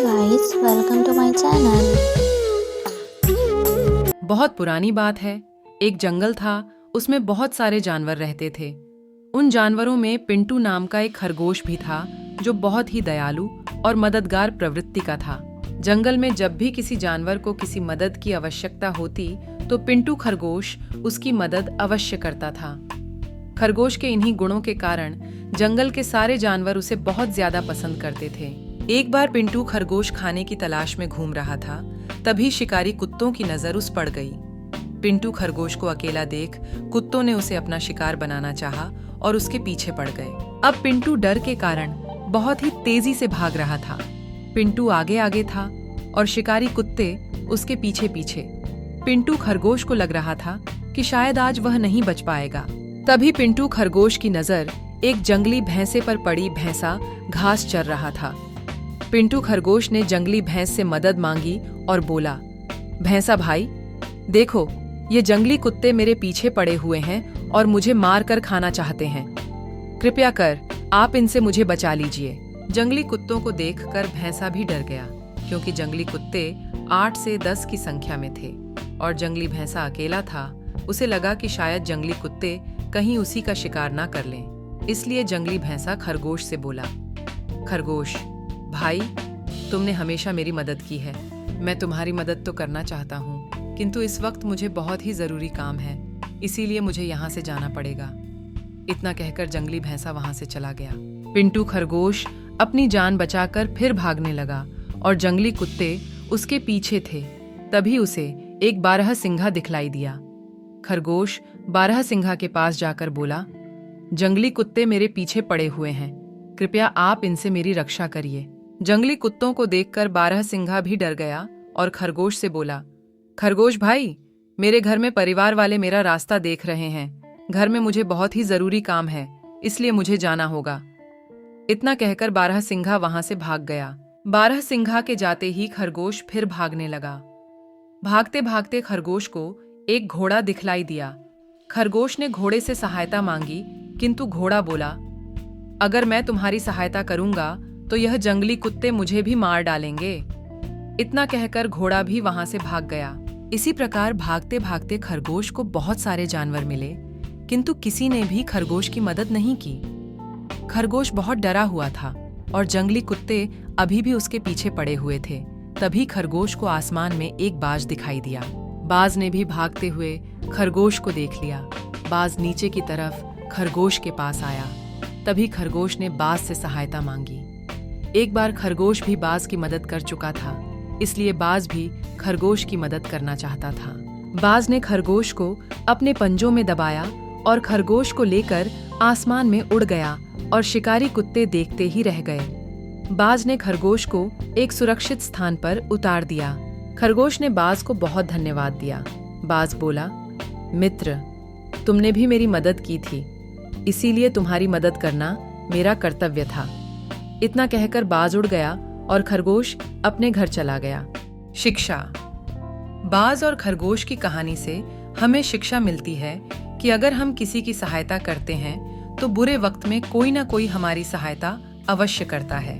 guys, welcome to my channel. बहुत पुरानी बात है। एक जंगल था, उसमें बहुत सारे जानवर रहते थे। उन जानवरों में पिंटू नाम का एक खरगोश भी था, जो बहुत ही दयालु और मददगार प्रवृत्ति का था। जंगल में जब भी किसी जानवर को किसी मदद की आवश्यकता होती, तो पिंटू खरगोश उसकी मदद अवश्य करता था। खरगोश के इन्हीं गुणों के कारण जंगल के सारे जानवर उसे बहुत ज्यादा पसंद करते थे। एक बार पिंटू खरगोश खाने की तलाश में घूम रहा था, तभी शिकारी कुत्तों की नजर उस पड़ गई। पिंटू खरगोश को अकेला देख कुत्तों ने उसे अपना शिकार बनाना चाहा और उसके पीछे पड़ गए। अब पिंटू डर के कारण बहुत ही तेजी से भाग रहा था। पिंटू आगे आगे था और शिकारी कुत्ते उसके पीछे पीछे। पिंटू खरगोश को लग रहा था कि शायद आज वह नहीं बच पाएगा। तभी पिंटू खरगोश की नजर एक जंगली भैंसे पर पड़ी। भैंसा घास चर रहा था। पिंटू खरगोश ने जंगली भैंस से मदद मांगी और बोला, भैंसा भाई, देखो, ये जंगली कुत्ते मेरे पीछे पड़े हुए हैं और मुझे मार कर खाना चाहते हैं। कृपया कर आप इनसे मुझे बचा लीजिए। जंगली कुत्तों को देखकर भैंसा भी डर गया, क्योंकि जंगली कुत्ते 8 से 10 की संख्या में थे और जंगली भैंसा अकेला था। उसे लगा कि शायद जंगली कुत्ते कहीं उसी का शिकार ना कर लें। इसलिए जंगली भैंसा खरगोश से बोला, खरगोश भाई, तुमने हमेशा मेरी मदद की है। मैं तुम्हारी मदद तो करना चाहता हूँ, किंतु इस वक्त मुझे बहुत ही जरूरी काम है, इसीलिए मुझे यहाँ से जाना पड़ेगा। इतना कहकर जंगली भैंसा वहां से चला गया। पिंटू खरगोश अपनी जान बचाकर फिर भागने लगा और जंगली कुत्ते उसके पीछे थे। तभी उसे एक बारहसिंघा दिखलाई दिया। खरगोश बारहसिंघा के पास जाकर बोला, जंगली कुत्ते मेरे पीछे पड़े हुए हैं, कृपया आप इनसे मेरी रक्षा करिए। जंगली कुत्तों को देखकर बारहसिंघा भी डर गया और खरगोश से बोला, खरगोश भाई, मेरे घर में परिवार वाले मेरा रास्ता देख रहे हैं। घर में मुझे बहुत ही जरूरी काम है, इसलिए मुझे जाना होगा। इतना कहकर बारहसिंघा वहां से भाग गया। बारहसिंघा के जाते ही खरगोश फिर भागने लगा। भागते भागते खरगोश को एक घोड़ा दिखलाई दिया। खरगोश ने घोड़े से सहायता मांगी, किंतु घोड़ा बोला, अगर मैं तुम्हारी सहायता करूंगा तो यह जंगली कुत्ते मुझे भी मार डालेंगे। इतना कहकर घोड़ा भी वहां से भाग गया। इसी प्रकार भागते भागते खरगोश को बहुत सारे जानवर मिले, किंतु किसी ने भी खरगोश की मदद नहीं की। खरगोश बहुत डरा हुआ था और जंगली कुत्ते अभी भी उसके पीछे पड़े हुए थे। तभी खरगोश को आसमान में एक बाज दिखाई दिया। बाज ने भी भागते हुए खरगोश को देख लिया। बाज नीचे की तरफ खरगोश के पास आया। तभी खरगोश ने बाज से सहायता मांगी। एक बार खरगोश भी बाज की मदद कर चुका था, इसलिए बाज भी खरगोश की मदद करना चाहता था। बाज ने खरगोश को अपने पंजों में दबाया और खरगोश को लेकर आसमान में उड़ गया और शिकारी कुत्ते देखते ही रह गए। बाज ने खरगोश को एक सुरक्षित स्थान पर उतार दिया। खरगोश ने बाज को बहुत धन्यवाद दिया। बाज बोला, मित्र, तुमने भी मेरी मदद की थी, इसीलिए तुम्हारी मदद करना मेरा कर्तव्य था। इतना कहकर बाज उड़ गया और खरगोश अपने घर चला गया। शिक्षा। बाज और खरगोश की कहानी से हमें शिक्षा मिलती है कि अगर हम किसी की सहायता करते हैं तो बुरे वक्त में कोई ना कोई हमारी सहायता अवश्य करता है।